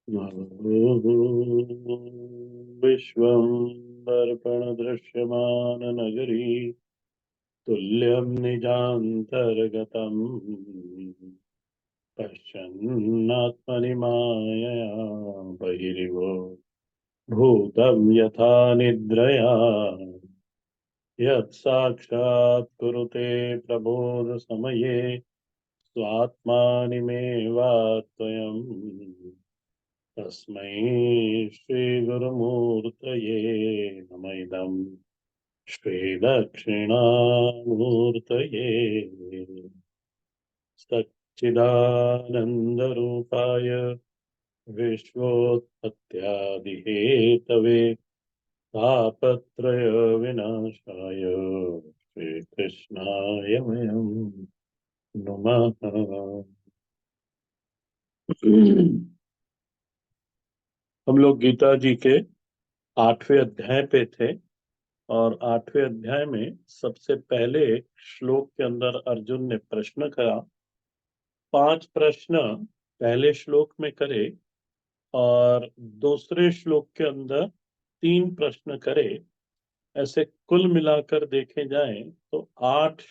विश्वम्बरपणदृश्यमाननगरी तुल्यं निजान्तर्गतम् पश्यन्नात्मनि मायया बहिरिव भूतं यथा निद्रया यत् साक्षात् कुरुते प्रबोधसमये स्वात्मानिमेवात्वयम् तस्मै श्रीगुरुमूर्तये नमः इदम् श्रीदक्षिणामूर्तये सच्चिदानन्दरूपाय विश्वोत्पत्त्यादिहेतवे तापत्रयविनाशाय श्रीकृष्णाय वयं नमः। हम लोग गीता जी के 8वें अध्याय पे थे और 8वें अध्याय में सबसे पहले श्लोक के अंदर अर्जुन ने प्रश्न करा। 5 प्रश्न पहले श्लोक में करे और दूसरे श्लोक के अंदर 3 प्रश्न करे। ऐसे कुल मिलाकर देखे जाएं तो 8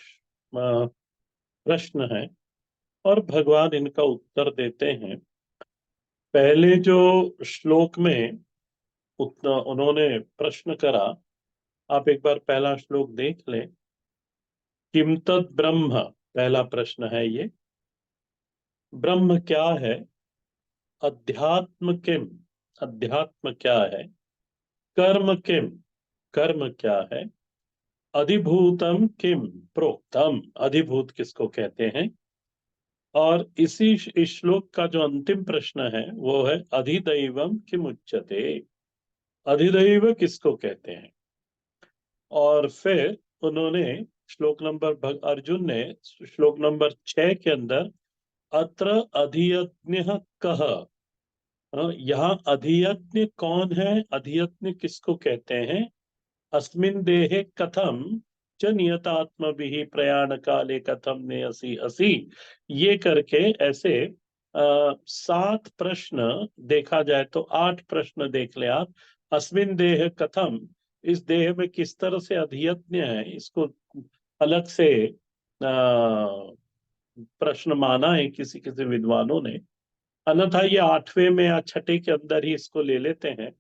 प्रश्न हैं और भगवान इनका उत्तर देते हैं। पहले जो श्लोक में उन्होंने प्रश्न करा, आप एक बार पहला श्लोक देख लें। किम तद ब्रह्म, पहला प्रश्न है ये। ब्रह्म क्या है? अध्यात्म किम, अध्यात्म क्या है? कर्म किम, कर्म क्या है? अधिभूतम किम प्रोक्तम, अधिभूत किसको कहते हैं? और इसी इस श्लोक का जो अंतिम प्रश्न है वो है अधिदैवम किम उच्यते, अधिदैव किसको कहते हैं? और फिर उन्होंने श्लोक नंबर अर्जुन ने श्लोक नंबर 6 के अंदर अत्र अधियज्ञ कह, यहाँ अधियज्ञ कौन है? अधियज्ञ किसको कहते हैं? अस्मिन् देहे कथम च नियतात्मभिः प्रयाण काले कथम नेयसी असि, ये करके ऐसे 7 प्रश्न देखा जाए तो 8 प्रश्न देख ले आप। अस्मिन् देह कथम, इस देह में किस तरह से अधियज्ञ है, इसको अलग से प्रश्न माना है किसी किसी विद्वानों ने। अन्यथा ये 8वें में या 6ठे के अंदर ही इसको ले लेते हैं।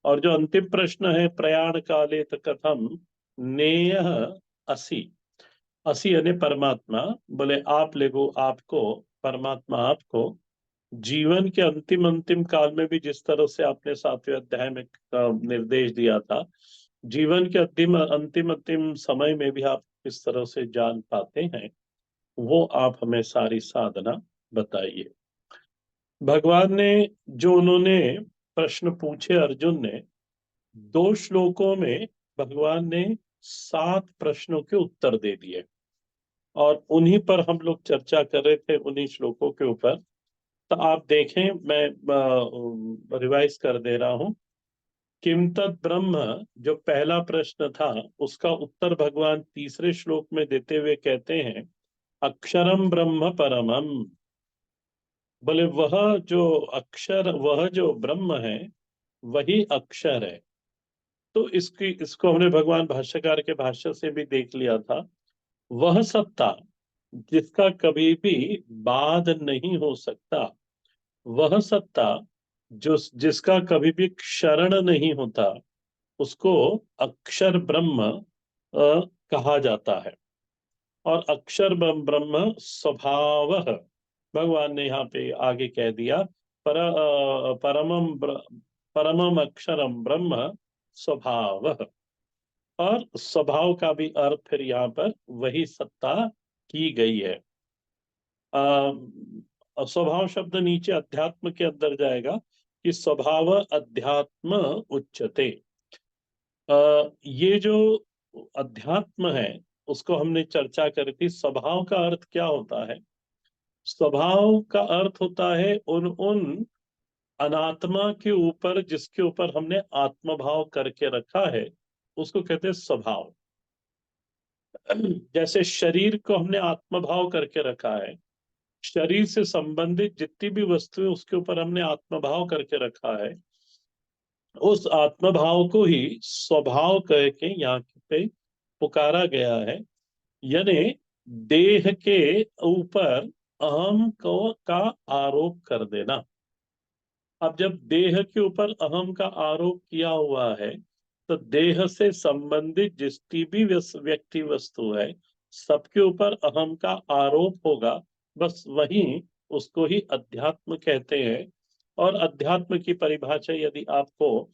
और जो अंतिम प्रश्न है प्रयाण काले कथम नेय असि, असि यानी परमात्मा, बोले आप लेगो आपको, परमात्मा आपको जीवन के अंतिम अंतिम काल में भी जिस तरह से आपने 7वें अध्याय में निर्देश दिया था, जीवन के अंतिम अंतिम अंतिम समय में भी आप किस तरह से जान पाते हैं, वो आप हमें सारी साधना बताइए। भगवान ने जो उन्होंने प्रश्न पूछे अर्जुन ने, 2 श्लोकों में भगवान ने 7 प्रश्नों के उत्तर दे दिए और उन्हीं पर हम लोग चर्चा कर रहे थे, उन्हीं श्लोकों के ऊपर। तो आप देखें, मैं रिवाइज कर दे रहा हूं। किम तत् ब्रह्म, जो पहला प्रश्न था उसका उत्तर भगवान तीसरे श्लोक में देते हुए कहते हैं अक्षरम ब्रह्म परमम, बोले वह जो अक्षर, वह जो ब्रह्म है वही अक्षर है। तो इसको हमने भगवान भाष्यकार के भाष्य से भी देख लिया था। वह सत्ता जिसका कभी भी बाध नहीं हो सकता, वह सत्ता जो जिसका कभी भी क्षरण नहीं होता, उसको अक्षर ब्रह्म कहा जाता है। और अक्षर ब्रह्म स्वभाव, भगवान ने यहाँ पे आगे कह दिया परमम अक्षरम ब्रह्म स्वभाव। और स्वभाव का भी अर्थ फिर यहाँ पर वही सत्ता की गई है। स्वभाव शब्द नीचे अध्यात्म के अंदर जाएगा कि स्वभाव अध्यात्म उच्चते। ये जो अध्यात्म है उसको हमने चर्चा करी थी। स्वभाव का अर्थ क्या होता है? स्वभाव का अर्थ होता है उन उन अनात्मा के ऊपर जिसके ऊपर हमने आत्मभाव करके रखा है, उसको कहते हैं स्वभाव। जैसे शरीर को हमने आत्मभाव करके रखा है, शरीर से संबंधित जितनी भी वस्तुएं उसके ऊपर हमने आत्मभाव करके रखा है, उस आत्मभाव को ही स्वभाव कह के यहाँ पे पुकारा गया है। यानी देह के ऊपर अहम को का आरोप कर देना। अब जब देह के ऊपर अहम का आरोप किया हुआ है, तो देह से संबंधित जितनी भी व्यक्ति वस्तु है, सबके ऊपर अहम का आरोप होगा। बस वही उसको ही अध्यात्म कहते हैं। और अध्यात्म की परिभाषा यदि आपको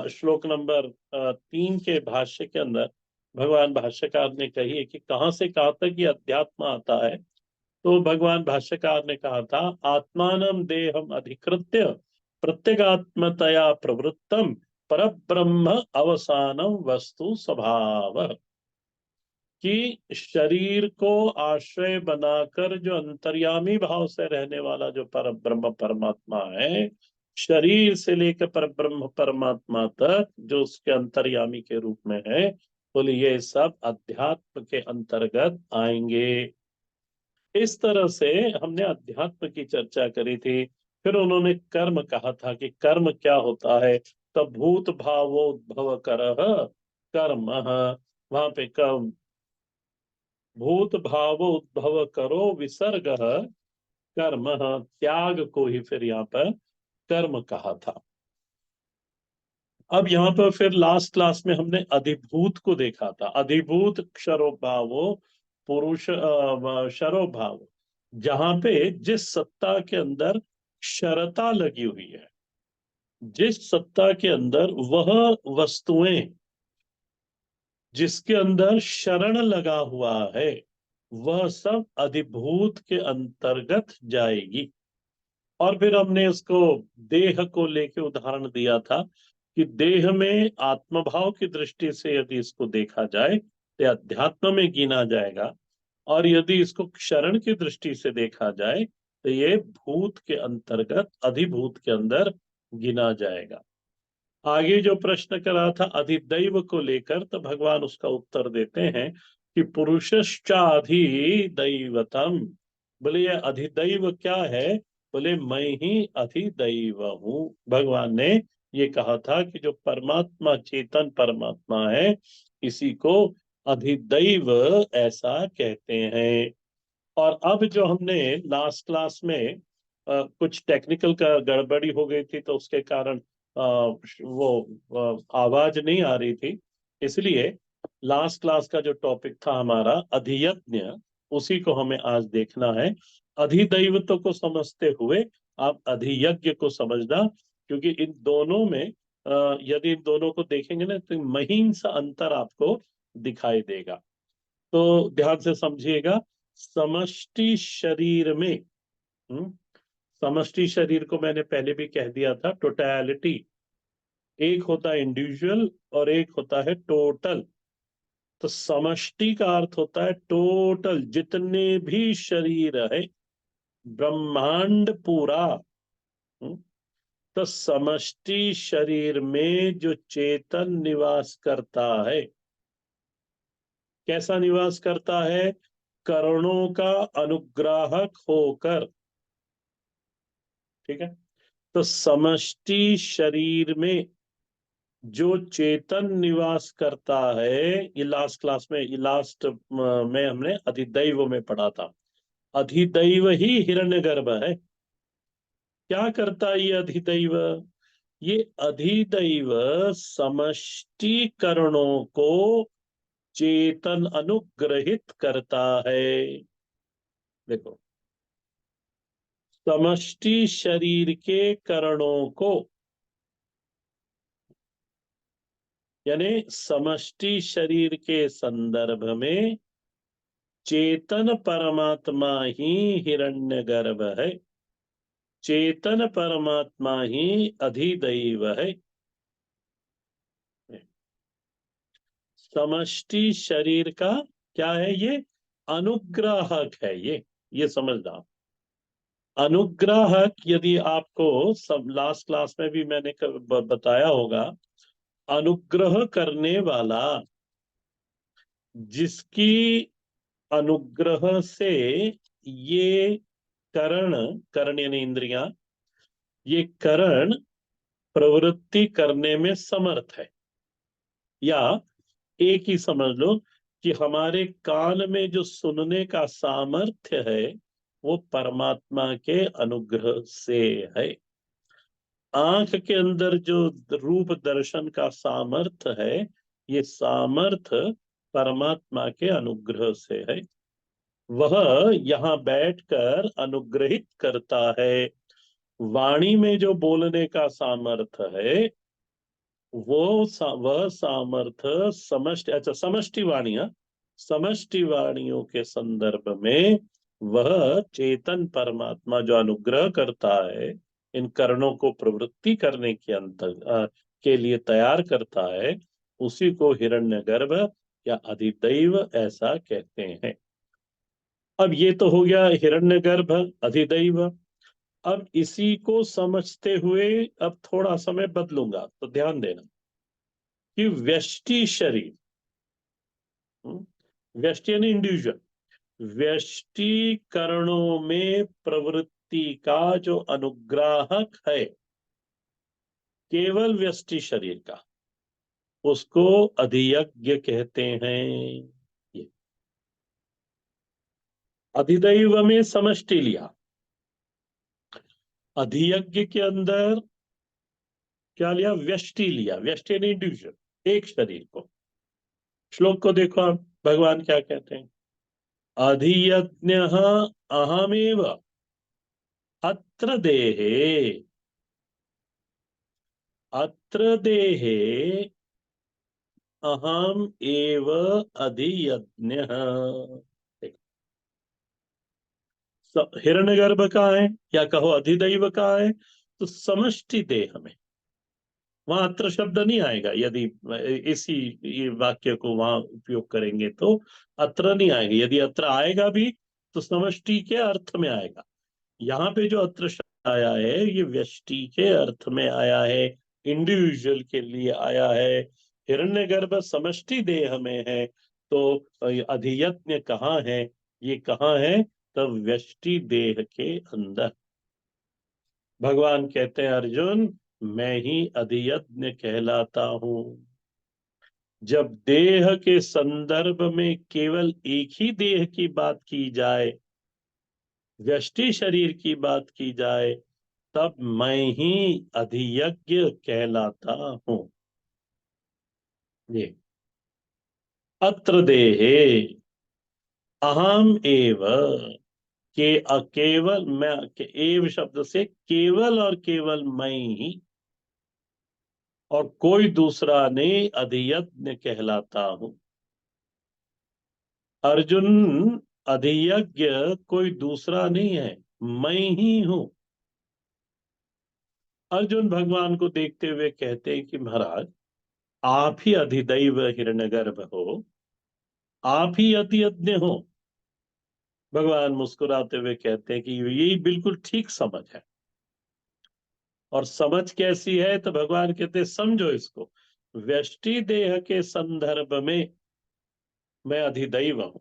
श्लोक नंबर 3 के भाष्य के अंदर भगवान भाष्यकार ने कही है कि कहाँ से कहाँ तक ये अध्यात्म आता है, तो भगवान भाष्यकार ने कहा था, आत्मानम देहम अधिकृत्य प्रत्यगात्मतया प्रवृत्तम परब्रह्म अवसानम वस्तु स्वभाव। कि शरीर को आश्रय बनाकर जो अंतर्यामी भाव से रहने वाला जो पर ब्रह्म परमात्मा है, शरीर से लेकर पर ब्रह्म परमात्मा तक जो उसके अंतर्यामी के रूप में है, बोले ये सब अध्यात्म के अंतर्गत आएंगे। इस तरह से हमने अध्यात्म की चर्चा करी थी। फिर उन्होंने कर्म कहा था कि कर्म क्या होता है, तब भूत भावोद्भव करह कर्म। वहां पे कर्म, भूत भावोद्भव करो विसर्ग कर्म, त्याग को ही फिर यहाँ पर कर्म कहा था। अब यहाँ पर फिर लास्ट क्लास में हमने अधिभूत को देखा था। अधिभूत क्षरोभावो पुरुष क्षरोभाव, जहां पे जिस सत्ता के अंदर क्षरता लगी हुई है, जिस सत्ता के अंदर वह वस्तुएं जिसके अंदर शरण लगा हुआ है, वह सब अधिभूत के अंतर्गत जाएगी। और फिर हमने इसको देह को लेके उदाहरण दिया था कि देह में आत्मभाव की दृष्टि से यदि इसको देखा जाए तो अध्यात्म में गिना जाएगा, और यदि इसको क्षरण की दृष्टि से देखा जाए तो ये भूत के अंतर्गत अधिभूत के अंदर गिना जाएगा। आगे जो प्रश्न करा था अधिदैव को लेकर, तो भगवान उसका उत्तर देते हैं कि पुरुषश्चाधिदैवतम। बोले ये अधिदैव क्या है, बोले मैं ही अधिदैव हूं। भगवान ने ये कहा था कि जो परमात्मा चेतन परमात्मा है, इसी को अधिदैव ऐसा कहते हैं। और अब जो हमने लास्ट क्लास में कुछ टेक्निकल का गड़बड़ी हो गई थी, तो उसके कारण वो आवाज नहीं आ रही थी, इसलिए लास्ट क्लास का जो टॉपिक था हमारा अधियज्ञ, उसी को हमें आज देखना है। अधिदैवत को समझते हुए आप अधियज्ञ को समझना, क्योंकि इन दोनों में यदि इन दोनों को देखेंगे ना, तो महीन सा अंतर आपको दिखाई देगा। तो ध्यान से समझिएगा। समष्टि शरीर में, हम्म, समष्टि शरीर को मैंने पहले भी कह दिया था, टोटैलिटी। एक होता है इंडिविजुअल और एक होता है टोटल। तो समष्टि का अर्थ होता है टोटल, जितने भी शरीर है, ब्रह्मांड पूरा। हम्म, तो समष्टि शरीर में जो चेतन निवास करता है, कैसा निवास करता है, करणों का अनुग्राहक होकर। ठीक है। तो समष्टि शरीर में जो चेतन निवास करता है, ये लास्ट क्लास में, ये लास्ट में हमने अधिदैव में पढ़ा था। अधिदैव ही हिरण्यगर्भ है। क्या करता है ये अधिदैव, ये अधिदैव समष्टि करणों को चेतन अनुग्रहित करता है। देखो, समष्टि शरीर के करणों को, यानी समष्टि शरीर के संदर्भ में चेतन परमात्मा ही हिरण्यगर्भ है, चेतन परमात्मा ही अधिदैव है। समष्टि शरीर का क्या है, ये अनुग्राहक है। ये समझना। अनुग्राहक, यदि आपको सब लास्ट क्लास में भी मैंने बताया होगा, अनुग्रह करने वाला, जिसकी अनुग्रह से ये करण, करण यानी इंद्रियां, ये करण प्रवृत्ति करने में समर्थ है। या एक ही समझ लो कि हमारे कान में जो सुनने का सामर्थ्य है वो परमात्मा के अनुग्रह से है। आंख के अंदर जो रूप दर्शन का सामर्थ्य है, ये सामर्थ्य परमात्मा के अनुग्रह से है। वह यहाँ बैठकर अनुग्रहित करता है। वाणी में जो बोलने का सामर्थ्य है, वह सामर्थ्य समष्टि, अच्छा समष्टि वाणियां, समष्टि वाणियों के संदर्भ में वह चेतन परमात्मा जो अनुग्रह करता है, इन कर्णों को प्रवृत्ति करने के के लिए तैयार करता है, उसी को हिरण्यगर्भ या अधिदैव ऐसा कहते हैं। अब ये तो हो गया हिरण्यगर्भ, अधिदैव। अब इसी को समझते हुए अब थोड़ा समय बदलूंगा, तो ध्यान देना कि व्यष्टि शरीर, व्यष्टि यानी इंडिविजुअल, व्यष्टि करणों में प्रवृत्ति का जो अनुग्राहक है, केवल व्यष्टि शरीर का, उसको अधियज्ञ कहते हैं। ये अधिदैव में समष्टि लिया, अधियज्ञ के अंदर क्या लिया? व्यष्टि लिया। व्यष्टि यानी इंडिविजुअल, एक शरीर को। श्लोक को देखो आप, भगवान क्या कहते हैं? अधियज्ञ अहमेव अत्र देहे, अत्र देहे अहम एव अधियज्ञः। हिरण्यगर्भ कहाँ है, या कहो अधिदैव कहाँ है? तो समष्टि देह में। वहां अत्र शब्द नहीं आएगा, यदि इसी ये वाक्य को वहां उपयोग करेंगे तो अत्र नहीं आएगा। यदि अत्र आएगा भी तो समष्टि के अर्थ में आएगा। यहाँ पे जो अत्र शब्द आया है, ये व्यष्टि के अर्थ में आया है, इंडिविजुअल के लिए आया है। हिरण्यगर्भ समष्टि देह में है, तो अधियज्ञ कहाँ है? ये कहाँ है? तब व्यष्टि देह के अंदर। भगवान कहते हैं, अर्जुन मैं ही अधियज्ञ कहलाता हूं। जब देह के संदर्भ में केवल एक ही देह की बात की जाए, व्यष्टि शरीर की बात की जाए, तब मैं ही अधियज्ञ कहलाता हूं। ये अत्र देहे अहम एव, के अकेवल मैं, के एव शब्द से केवल और केवल मैं ही, और कोई दूसरा नहीं अधियज्ञ कहलाता हूं। अर्जुन, अधियज्ञ कोई दूसरा नहीं है, मैं ही हूं। अर्जुन भगवान को देखते हुए कहते हैं कि महाराज, आप ही अधिदैव हिरण्यगर्भ हो, आप ही अतियज्ञ हो। भगवान मुस्कुराते हुए कहते हैं कि यही बिल्कुल ठीक समझ है। और समझ कैसी है? तो भगवान कहते हैं समझो इसको, व्यष्टि देह के संदर्भ में मैं अधिदैव हूं,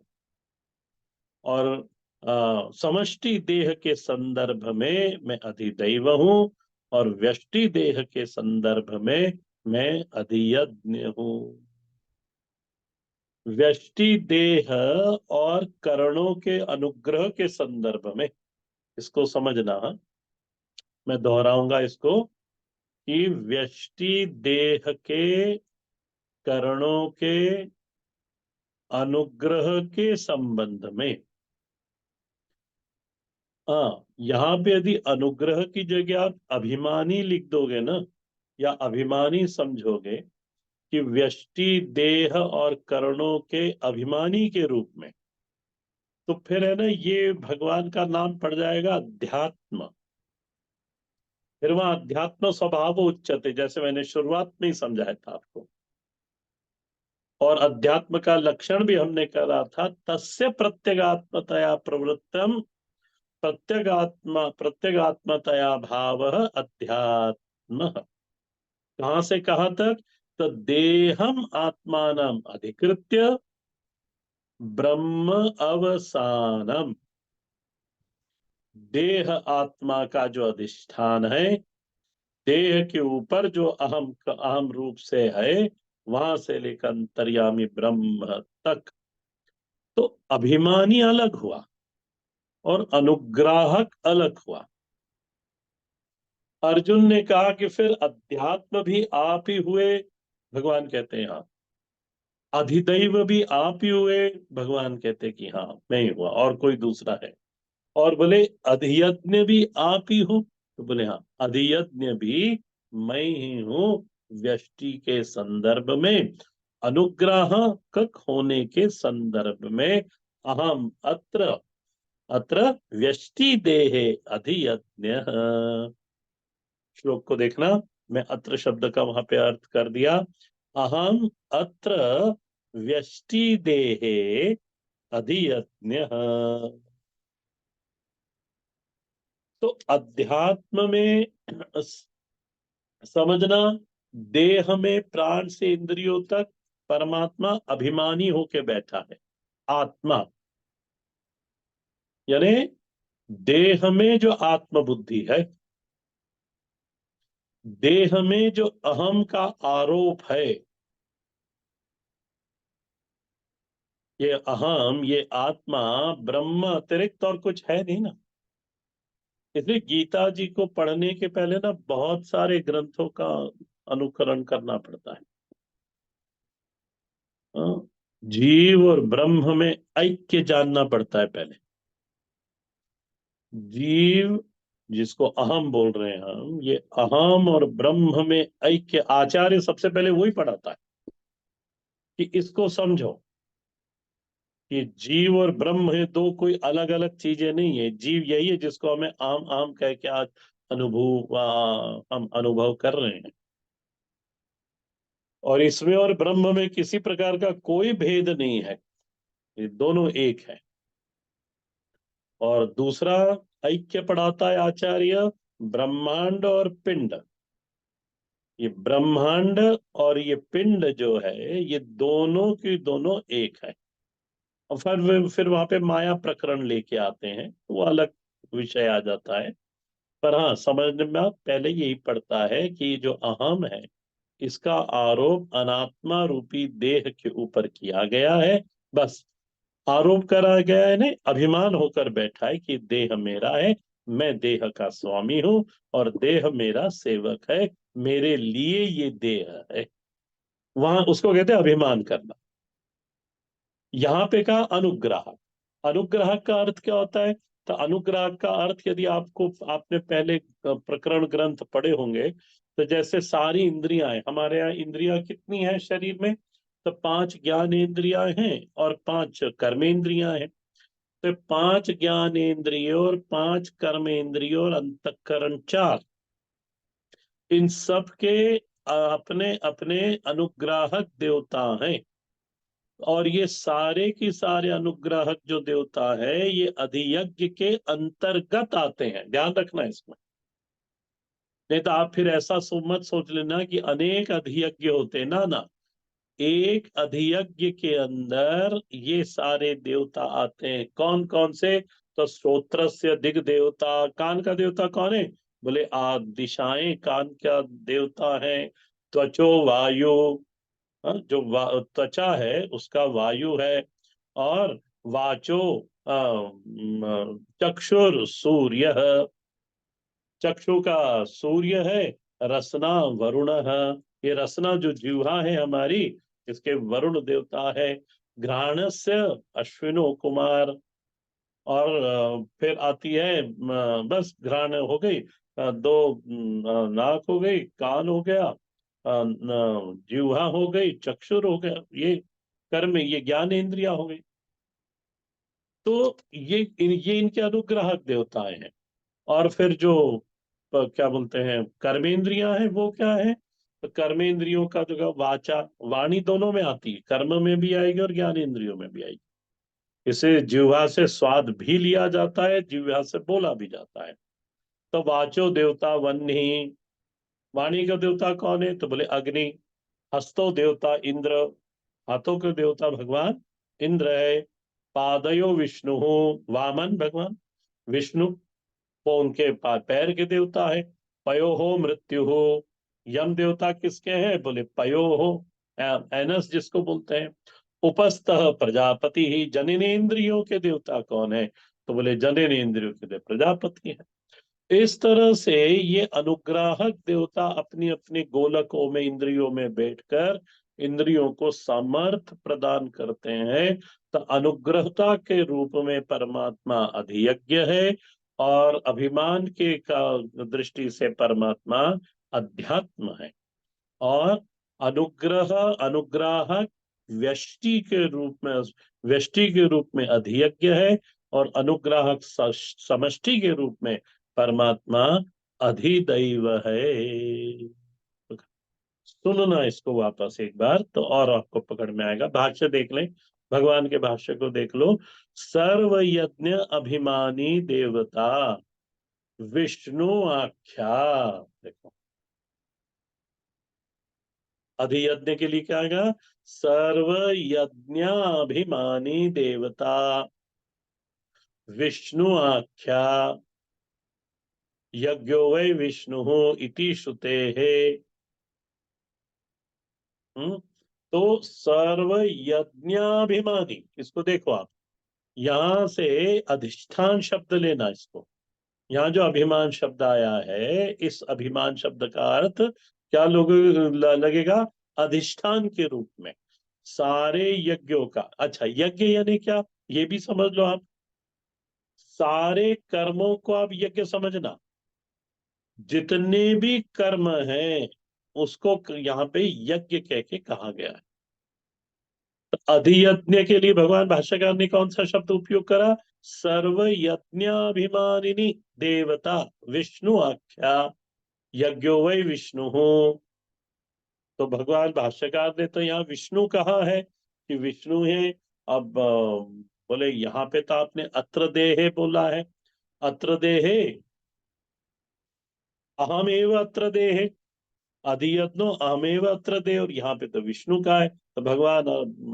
और समष्टि देह के संदर्भ में मैं अधिदैव हूं, और व्यष्टि देह के संदर्भ में मैं अधियज्ञ हूं। व्यष्टि देह और करणों के अनुग्रह के संदर्भ में, इसको समझना, मैं दोहराऊंगा इसको, कि व्यष्टि देह के करणों के अनुग्रह के संबंध में, हाँ, यहाँ पे यदि अनुग्रह की जगह आप अभिमानी लिख दोगे ना, या अभिमानी समझोगे कि व्यष्टि देह और करणों के अभिमानी के रूप में, तो फिर है ना, ये भगवान का नाम पड़ जाएगा अध्यात्म। फिर वहां अध्यात्म स्वभाव उच्चते, जैसे मैंने शुरुआत में ही समझाया था आपको। और अध्यात्म का लक्षण भी हमने करा था, तस्य प्रत्यगात्मतया प्रवृत्तम प्रत्यगात्मतया भाव अध्यात्म। कहां से कहां तक? तो देहम आत्मानम अधिकृत्य ब्रह्म अवसानम। देह आत्मा का जो अधिष्ठान है, देह के ऊपर जो अहम रूप से है, वहां से लेकर अंतर्यामी ब्रह्म तक, तो अभिमानी अलग हुआ और अनुग्राहक अलग हुआ। अर्जुन ने कहा कि फिर अध्यात्म भी आप ही हुए, भगवान कहते हैं हाँ। अधिदैव भी आप ही हुए, भगवान कहते हैं कि हाँ मैं ही हुआ, और कोई दूसरा है? और बोले अधियज्ञ भी आप ही हो, तो बोले हाँ अधियज्ञ भी मैं ही हूँ, व्यष्टि के संदर्भ में, अनुग्राहक होने के संदर्भ में। अहम अत्र, अत्र व्यष्टि देहे अधियज्ञ। श्लोक को देखना, मैं अत्र शब्द का वहां पे अर्थ कर दिया। अहम अत्र व्यष्टि देहे अधियज्ञ। तो अध्यात्म में समझना, देह में प्राण से इंद्रियों तक परमात्मा अभिमानी होके बैठा है। आत्मा यानी देह में जो आत्म बुद्धि है, देह में जो अहम का आरोप है, ये अहम, ये आत्मा ब्रह्म अतिरिक्त और कुछ है नहीं ना। इसलिए गीता जी को पढ़ने के पहले ना बहुत सारे ग्रंथों का अनुकरण करना पड़ता है। हाँ, जीव और ब्रह्म में ऐक्य जानना पड़ता है पहले। जीव, जिसको अहम बोल रहे हैं हम, ये अहम और ब्रह्म में ऐक्य आचार्य सबसे पहले वही पढ़ाता है कि इसको समझो कि जीव और ब्रह्म है दो कोई अलग अलग चीजें नहीं है। जीव यही है जिसको हमें आम आम कह के आज हम अनुभव कर रहे हैं, और इसमें और ब्रह्म में किसी प्रकार का कोई भेद नहीं है, ये दोनों एक है। और दूसरा ऐक्य पढ़ाता है आचार्य, ब्रह्मांड और पिंड। ये ब्रह्मांड और ये पिंड जो है, ये दोनों की दोनों एक है। और फिर वहां पे माया प्रकरण लेके आते हैं, वो अलग विषय आ जाता है। पर हाँ, समझने में पहले यही पड़ता है कि जो अहम है, इसका आरोप अनात्मा रूपी देह के ऊपर किया गया है। बस आरोप करा गया है, नहीं अभिमान होकर बैठा है कि देह मेरा है, मैं देह का स्वामी हूं, और देह मेरा सेवक है, मेरे लिए ये देह है। वहां उसको कहते हैं अभिमान करना। यहाँ पे कहा अनुग्रह। अनुग्रह का अर्थ क्या होता है? तो अनुग्रह का अर्थ, यदि आपको, आपने पहले प्रकरण ग्रंथ पढ़े होंगे, तो जैसे सारी इंद्रियां हैं हमारे यहाँ, इंद्रियां कितनी हैं शरीर में? तो पांच ज्ञान इंद्रियां हैं और पांच कर्मेंद्रियां हैं। तो पांच ज्ञानेंद्रियों और पांच कर्मेंद्रियों और अंतःकरण चार, इन सब के अपने अपने अनुग्राहक देवता हैं। और ये सारे की सारे अनुग्राहक जो देवता है, ये अधियज्ञ के अंतर्गत आते हैं, ध्यान रखना इसमें। नहीं तो आप फिर ऐसा मत सोच लेना कि अनेक अधियज्ञ होते हैं, ना ना। एक अधियज्ञ के अंदर ये सारे देवता आते हैं। कौन कौन से? तो श्रोत्रस्य दिग देवता, कान का देवता कौन है? बोले आ दिशाएं कान का देवता है। त्वचो वायु, हाँ, जो त्वचा है उसका वायु है। और वाचो चक्षुर सूर्य, चक्षु का सूर्य है। रसना वरुण है, ये रसना जो जीवा है हमारी, इसके वरुण देवता है। घ्राणस्य अश्विनो कुमार। और फिर आती है बस घ्राण हो गई, दो नाक हो गई, कान हो गया, जीवा हो गई, चक्षुर हो गया, ये कर्म, ये ज्ञान इंद्रिया हो गई। तो ये इनके अनुग्राहक देवताएं हैं। और फिर जो क्या बोलते हैं कर्मेंद्रियां हैं, वो क्या है? तो कर्मेंद्रियों का जो वाचा, वाणी दोनों में आती है, कर्म में भी आएगी और ज्ञान इंद्रियों में भी आएगी। इसे जिह्वा से स्वाद भी लिया जाता है, जिह्वा से बोला भी जाता है। तो वाचो देवता वन्नी, वाणी का देवता कौन है? तो बोले अग्नि। हस्तो देवता इंद्र, हाथों के देवता भगवान इंद्र है। पादयो विष्णु, वामन भगवान विष्णु। वो उनके पैर के देवता है। पयो हो मृत्यु हो। यम देवता किसके हैं? बोले पयो हो, एनस जिसको बोलते हैं। उपस्थः प्रजापति ही, जननेन्द्रियों के देवता कौन है? तो बोले जननेन्द्रियों के देवता प्रजापति है। इस तरह से ये अनुग्राहक देवता अपनी अपनी गोलकों में, इंद्रियों में बैठकर इंद्रियों को सामर्थ्य प्रदान करते हैं। तो अनुग्रहता के रूप में परमात्मा अधियज्ञ है, और अभिमान के का दृष्टि से परमात्मा अध्यात्म है। और अनुग्रह अनुग्राहक व्यष्टि के रूप में, व्यष्टि के रूप में अधियज्ञ है, और अनुग्राहक समष्टि के रूप में परमात्मा अधिदैव है। सुनना इसको वापस एक बार, तो और आपको पकड़ में आएगा। भाष्य देख लें, भगवान के भाष्य को देख लो। सर्व यज्ञ अभिमानी देवता विष्णु आख्या। देखो, अधियज्ञ के लिए क्या आएगा? सर्व यज्ञाभिमानी देवता विष्णु आख्या, यज्ञो वै विष्णु इति श्रुते है। तो सर्व यज्ञाभिमानी, इसको देखो आप, यहां से अधिष्ठान शब्द लेना इसको। यहाँ जो अभिमान शब्द आया है, इस अभिमान शब्द का अर्थ क्या लोग लगेगा? अधिष्ठान के रूप में सारे यज्ञों का। अच्छा, यज्ञ यानी क्या, ये भी समझ लो आप। सारे कर्मों को आप यज्ञ समझना, जितने भी कर्म हैं उसको यहाँ पे यज्ञ कह के कहा गया है। तो अधियज्ञ के लिए भगवान भाष्यकार ने कौन सा शब्द उपयोग करा? सर्व यज्ञाभिमानिनी देवता विष्णु आख्या, यज्ञो वै विष्णु। तो भगवान भाष्यकार ने तो यहाँ विष्णु कहा है कि विष्णु है। अब बोले यहाँ पे तो आपने अत्र देहे बोला है। अत्र देहे, अहमेव अत्र देहे, अधियज्ञो अहमेव अत्र दे, और यहाँ पे तो विष्णु का है। तो भगवान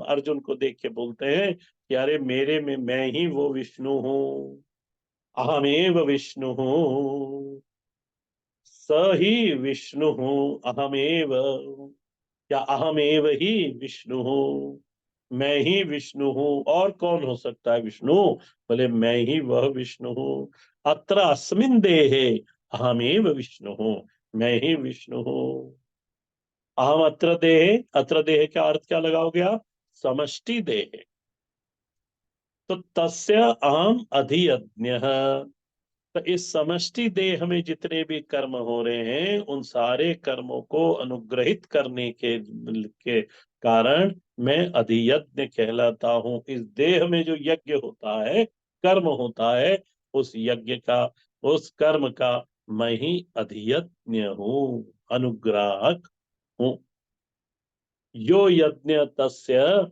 अर्जुन को देख के बोलते हैं कि अरे मेरे में मैं ही वो विष्णु हूँ, अहमेव विष्णु हूँ, स ही विष्णु हूँ, अहमेव, या अहमेव ही विष्णु हूँ, मैं ही विष्णु हूँ। और कौन हो सकता है विष्णु? बोले मैं ही वह विष्णु हूँ। अत्र अस्मिन देहे अहमेव विष्णु हूँ, मैं ही विष्णु हूँ। अहम अत्र देहे, अत्र देहे का अर्थ क्या लगाओगे आप? समष्टि देहे। तो तस्य अहम अधियज्ञ। तो इस समष्टि देह में जितने भी कर्म हो रहे हैं, उन सारे कर्मों को अनुग्रहित करने के कारण मैं अधियज्ञ कहलाता हूँ। इस देह में जो यज्ञ होता है, कर्म होता है, उस यज्ञ का, उस कर्म का मैं ही अधियज्ञ हूँ, अनुग्राहक हूँ। यो यज्ञ तस्य,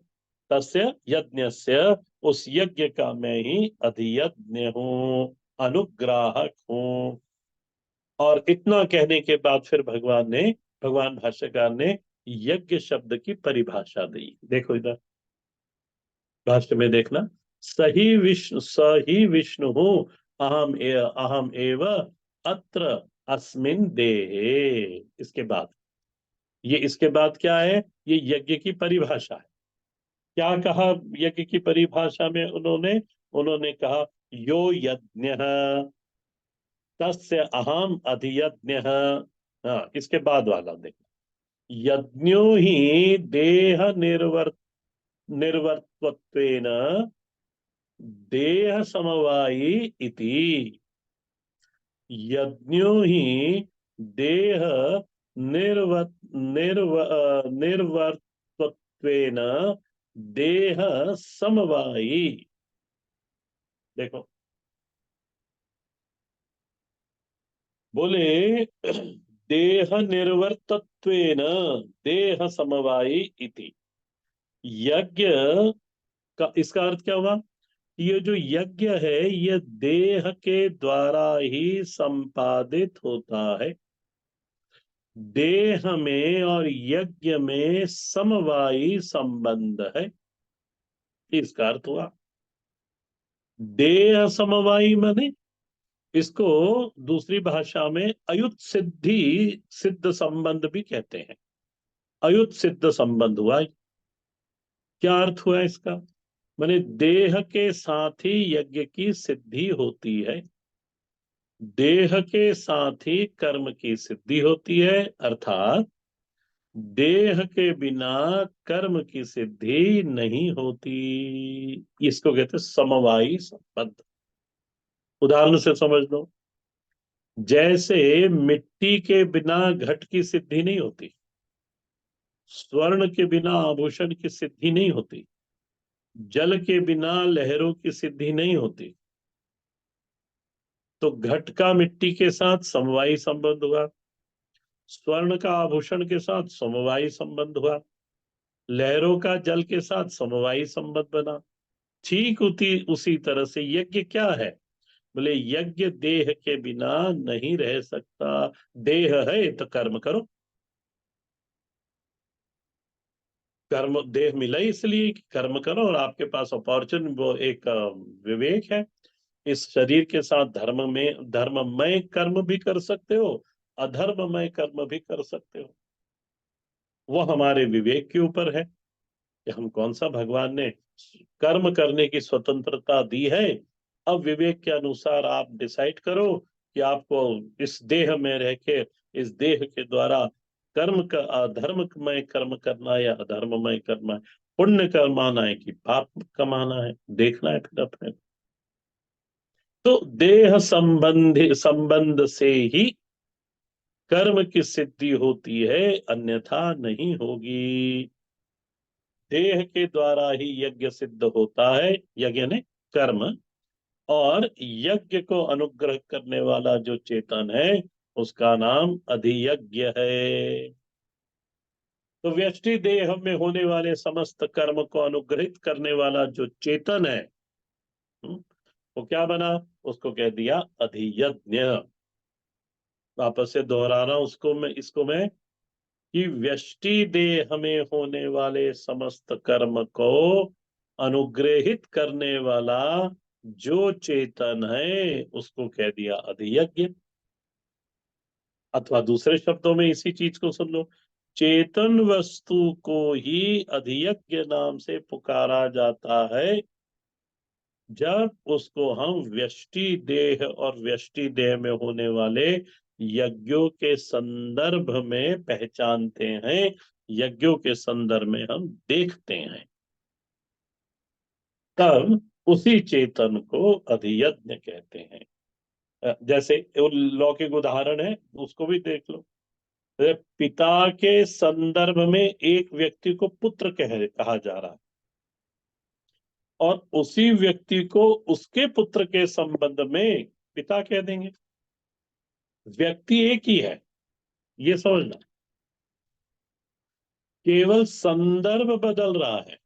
तस्य यज्ञस्य, उस यज्ञ का मैं ही अधियज्ञ हूँ, अनुग्राहक हूँ। और इतना कहने के बाद फिर भगवान भाष्यकार ने यज्ञ शब्द की परिभाषा दी। देखो इधर भाष्य में देखना। सही विष्णु हूँ, अहम एव अत्र अस्मिन देहे। इसके बाद, ये इसके बाद क्या है? ये यज्ञ की परिभाषा है। क्या कहा यज्ञ की परिभाषा में उन्होंने? उन्होंने कहा यो यज्ञ तस्य अहम अधियज्ञ। हाँ, इसके बाद वाला देखो, यज्ञो ही देह निर्वर्तत्वेन देह समवायी इति। यज्ञो ही देह निर्वर्त निर्वर्तत्वेन देह समवायी। देखो, बोले देह निर्वर्तत्वेन देह समवायी इति। यज्ञ का इसका अर्थ क्या हुआ? ये जो यज्ञ है, ये देह के द्वारा ही संपादित होता है। देह में और यज्ञ में समवायी संबंध है, इसका अर्थ हुआ। देह समवायी माने इसको दूसरी भाषा में अयुत सिद्धि सिद्ध संबंध भी कहते हैं। अयुत सिद्ध संबंध हुआ। क्या अर्थ हुआ इसका? माने देह के साथ ही यज्ञ की सिद्धि होती है, देह के साथ ही कर्म की सिद्धि होती है, अर्थात देह के बिना कर्म की सिद्धि नहीं होती। इसको कहते हैं समवायी संबंध। उदाहरण से समझ लो, जैसे मिट्टी के बिना घट की सिद्धि नहीं होती, स्वर्ण के बिना आभूषण की सिद्धि नहीं होती, जल के बिना लहरों की सिद्धि नहीं होती, तो घट का मिट्टी के साथ समवायी संबंध हुआ, स्वर्ण का आभूषण के साथ समवायी संबंध हुआ, लहरों का जल के साथ समवायी संबंध बना। ठीक उसी तरह से यज्ञ क्या है? बोले यज्ञ देह के बिना नहीं रह सकता। देह है तो कर्म करो। कर्म देह मिला ही इसलिए कि कर्म करो, और आपके पास अपॉर्चुन वो एक विवेक है। इस शरीर के साथ धर्ममय कर्म भी कर सकते हो, अधर्ममय कर्म भी कर सकते हो। वो हमारे विवेक के ऊपर है कि हम कौन सा, भगवान ने कर्म करने की स्वतंत्रता दी है। अब विवेक के अनुसार आप डिसाइड करो कि आपको इस देह में रह के, इस देह के द्वारा कर्म का, अधर्ममय कर्म करना है या अधर्ममय करना है, पुण्य कमाना है कि पाप कमाना है, देखना है फिर अपने। तो देह संबंधी संबंध से ही कर्म की सिद्धि होती है, अन्यथा नहीं होगी। देह के द्वारा ही यज्ञ सिद्ध होता है, यज्ञ ने कर्म, और यज्ञ को अनुग्रह करने वाला जो चेतन है उसका नाम अधियज्ञ है। तो व्यष्टि देह में होने वाले समस्त कर्म को अनुग्रहित करने वाला जो चेतन है, वो क्या बना? उसको कह दिया अधियज्ञ। वापस से दोहरा रहा हूं उसको मैं, इसको मैं, कि व्यष्टि देह में होने वाले समस्त कर्म को अनुग्रहित करने वाला जो चेतन है उसको कह दिया अधियज्ञ। अथवा दूसरे शब्दों में इसी चीज को सुन लो, चेतन वस्तु को ही अधियज्ञ नाम से पुकारा जाता है जब उसको हम व्यष्टि देह और व्यष्टि देह में होने वाले यज्ञों के संदर्भ में पहचानते हैं, यज्ञों के संदर्भ में हम देखते हैं, तब उसी चेतन को अधियज्ञ कहते हैं। जैसे वो लौकिक उदाहरण है, उसको भी देख लो। पिता के संदर्भ में एक व्यक्ति को पुत्र कहा जा रहा है, और उसी व्यक्ति को उसके पुत्र के संबंध में पिता कह देंगे। व्यक्ति एक ही है, ये समझना, केवल संदर्भ बदल रहा है,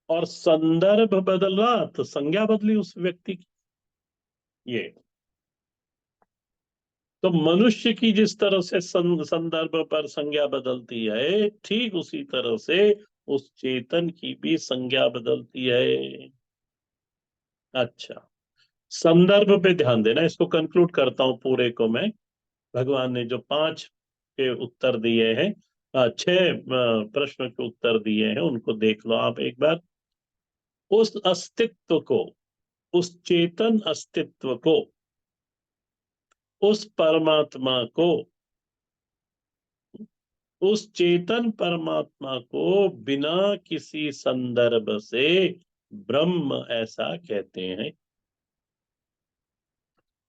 और संदर्भ बदल रहा तो संज्ञा बदली उस व्यक्ति की। ये तो मनुष्य की जिस तरह से संदर्भ पर संज्ञा बदलती है, ठीक उसी तरह से उस चेतन की भी संज्ञा बदलती है। अच्छा, संदर्भ पे ध्यान देना। इसको कंक्लूड करता हूं पूरे को मैं। भगवान ने जो 5 के उत्तर दिए हैं, 6 प्रश्न के उत्तर दिए हैं, उनको देख लो आप एक बार। उस अस्तित्व को, उस चेतन अस्तित्व को, उस परमात्मा को, उस चेतन परमात्मा को बिना किसी संदर्भ से ब्रह्म ऐसा कहते हैं।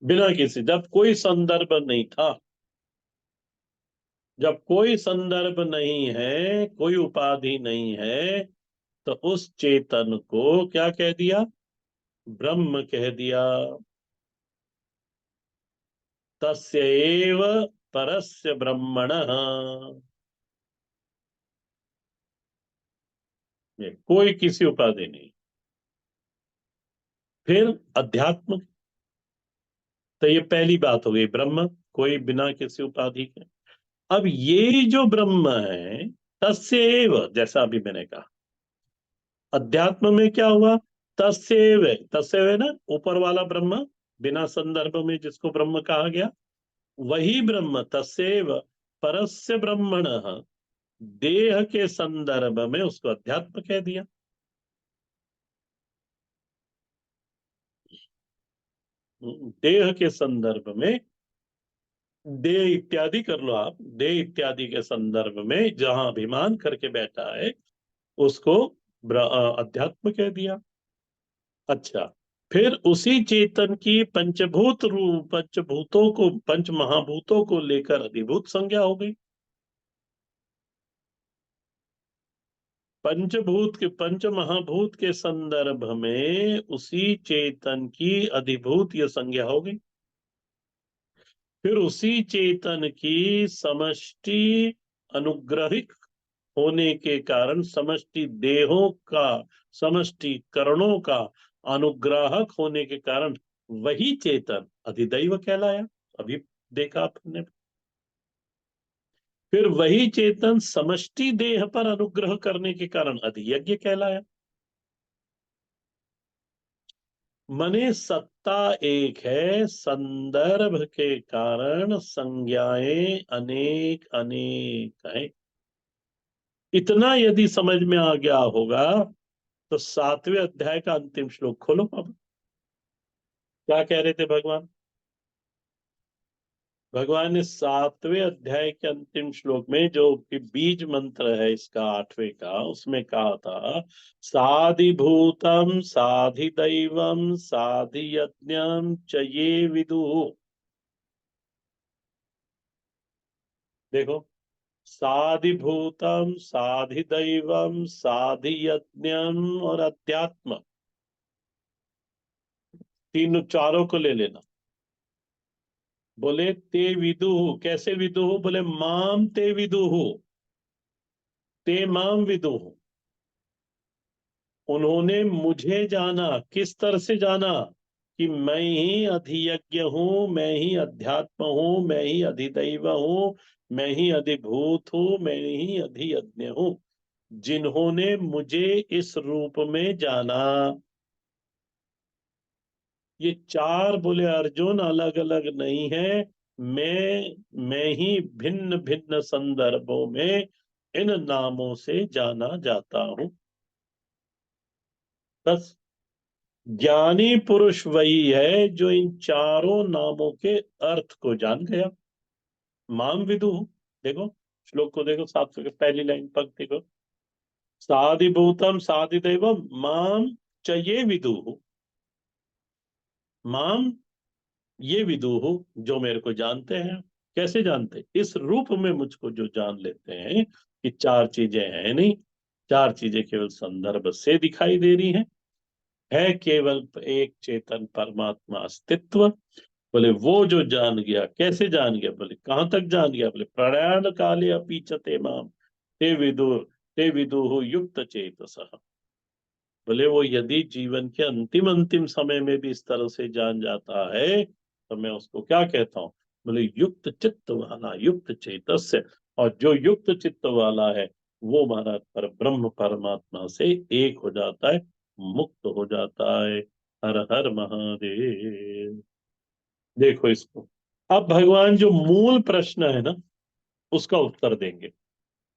बिना किसी, जब कोई संदर्भ नहीं था, जब कोई संदर्भ नहीं है, कोई उपाधि नहीं है, तो उस चेतन को क्या कह दिया? ब्रह्म कह दिया। तस्य एव परस्य ब्रह्मणः। ये कोई किसी उपाधि नहीं। फिर अध्यात्म, तो ये पहली बात हो गई, ब्रह्म कोई बिना किसी उपाधि के। अब ये जो ब्रह्म है, तस्यैव, जैसा अभी मैंने कहा, अध्यात्म में क्या हुआ? तस्यैव, तस्यैव है ना, ऊपर वाला ब्रह्म, बिना संदर्भ में जिसको ब्रह्म कहा गया, वही ब्रह्म तस्यैव परस्य ब्रह्मणः, देह के संदर्भ में उसको अध्यात्म कह दिया। देह के संदर्भ में, देह इत्यादि कर लो आप, देह इत्यादि के संदर्भ में जहां अभिमान करके बैठा है उसको अध्यात्म कह दिया। अच्छा, फिर उसी चेतन की पंचभूत रूप, पंचभूतों को, पंच महाभूतों को लेकर अधिभूत संज्ञा हो गई। पंचभूत के, पंच महाभूत के संदर्भ में उसी चेतन की अधिभूत यह संज्ञा हो गई। फिर उसी चेतन की समष्टि अनुग्रहित होने के कारण, समष्टि देहों का, समष्टि करणों का अनुग्राहक होने के कारण वही चेतन अधिदैव कहलाया। अभी देखा आपने। फिर वही चेतन समष्टि देह पर अनुग्रह करने के कारण अधियज्ञ कहलाया। मने सत्ता एक है, संदर्भ के कारण संज्ञाएं अनेक अनेक हैं। इतना यदि समझ में आ गया होगा तो 7वें अध्याय का अंतिम श्लोक खोलो अब। क्या कह रहे थे भगवान? भगवान ने 7वें अध्याय के अंतिम श्लोक में, जो कि बीज मंत्र है इसका 8वें का, उसमें कहा था साधिभूतम साधिदैवम साधियज्ञम च ये विदुः। देखो, साधिभूतम साधिदैवम साधियज्ञम और अध्यात्म, तीनों चारों को ले लेना। बोले ते विदुः, कैसे विदुः? बोले माम ते विदुः, ते माम विदुः। उन्होंने मुझे जाना। किस तरह से जाना? कि मैं ही अधियज्ञ हूं, मैं ही अध्यात्म हूं, मैं ही अधिदैव हूं, मैं ही अधिभूत हूं, मैं ही अधियज्ञ हूं। जिन्होंने मुझे इस रूप में जाना, ये चार बोले अर्जुन अलग अलग नहीं है। मैं ही भिन्न भिन्न संदर्भों में इन नामों से जाना जाता हूं। बस, ज्ञानी पुरुष वही है जो इन चारों नामों के अर्थ को जान गया। माम विदु, देखो श्लोक को देखो, 700 के पहली लाइन पक देखो, साधिभूतम साधिदैवम माम च ये विदु, माम ये विदुः, जो मेरे को जानते हैं। कैसे जानते? इस रूप में मुझको जो जान लेते हैं कि चार चीजें हैं नहीं, चार चीजें केवल संदर्भ से दिखाई दे रही हैं, है केवल एक चेतन परमात्मा अस्तित्व। बोले वो जो जान गया, कैसे जान गया? बोले कहां तक जान गया? बोले प्रयाण काले अपीचते माम ते विदुः युक्त चेतसः। बोले वो यदि जीवन के अंतिम अंतिम समय में भी इस तरह से जान जाता है तो मैं उसको क्या कहता हूँ? बोले युक्त चित्त वाला, युक्त चेतस्य। और जो युक्त चित्त वाला है वो महाराज पर ब्रह्म परमात्मा से एक हो जाता है, मुक्त हो जाता है। हर हर महादेव। देखो इसको, अब भगवान जो मूल प्रश्न है ना उसका उत्तर देंगे।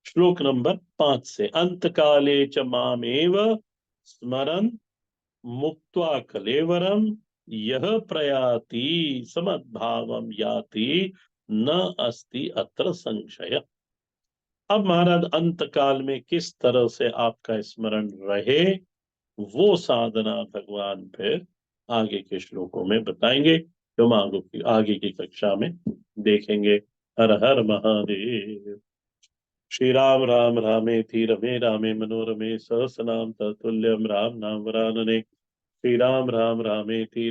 श्लोक नंबर 5 से, अंत काले च मामेव स्मरन् मुक्त्वा कलेवरम यह प्रयाति समद्भावम याति न अस्ति अत्र संशय। अब महाराज अंत काल में किस तरह से आपका स्मरण रहे वो साधना भगवान फिर आगे के श्लोकों में बताएंगे, जो हम आगे की कक्षा में देखेंगे। हर हर महादेव। श्री राम राम रामेति रमे रामे मनोरमे सहस्रनाम तत्तुल्यं राम नाम वरानने। श्री राम राम रामेति